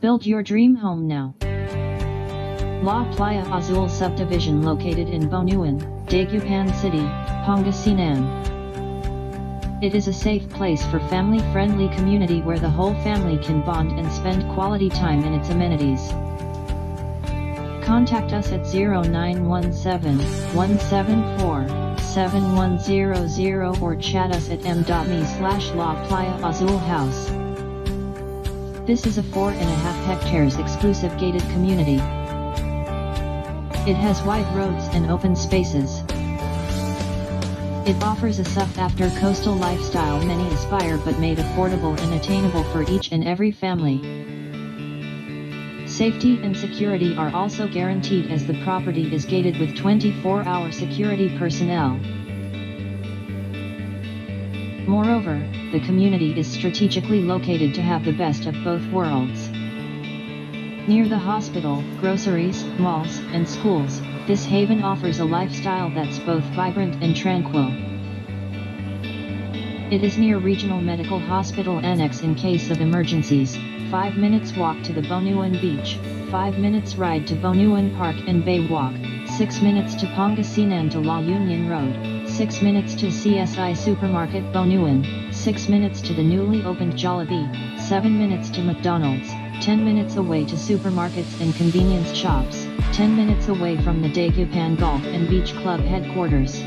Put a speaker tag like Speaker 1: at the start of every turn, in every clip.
Speaker 1: Build your dream home now. La Playa Azul subdivision located in Bonuan, Dagupan City, Pangasinan. It is a safe place for family-friendly community where the whole family can bond and spend quality time in its amenities. Contact us at 0917-174-7100 or chat us at m.me/La Playa Azul House. This is a 4.5 hectares exclusive gated community. It has wide roads and open spaces. It offers a sought-after coastal lifestyle many aspire but made affordable and attainable for each and every family. Safety and security are also guaranteed as the property is gated with 24-hour security personnel. Moreover, the community is strategically located to have the best of both worlds. Near the hospital, groceries, malls, and schools, this haven offers a lifestyle that's both vibrant and tranquil. It is near Regional Medical Hospital Annex in case of emergencies, 5 minutes walk to the Bonuan Beach, 5 minutes ride to Bonuan Park and Baywalk, 6 minutes to Pangasinan to La Union Road, 6 minutes to CSI Supermarket Bonuan, 6 minutes to the newly opened Jollibee, 7 minutes to McDonald's, 10 minutes away to supermarkets and convenience shops, 10 minutes away from the Dagupan Golf and Beach Club headquarters.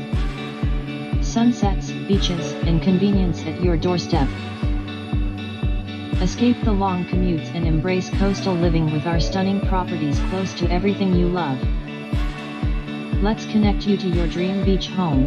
Speaker 1: Sunsets, beaches, and convenience at your doorstep. Escape the long commutes and embrace coastal living with our stunning properties close to everything you love. Let's connect you to your dream beach home.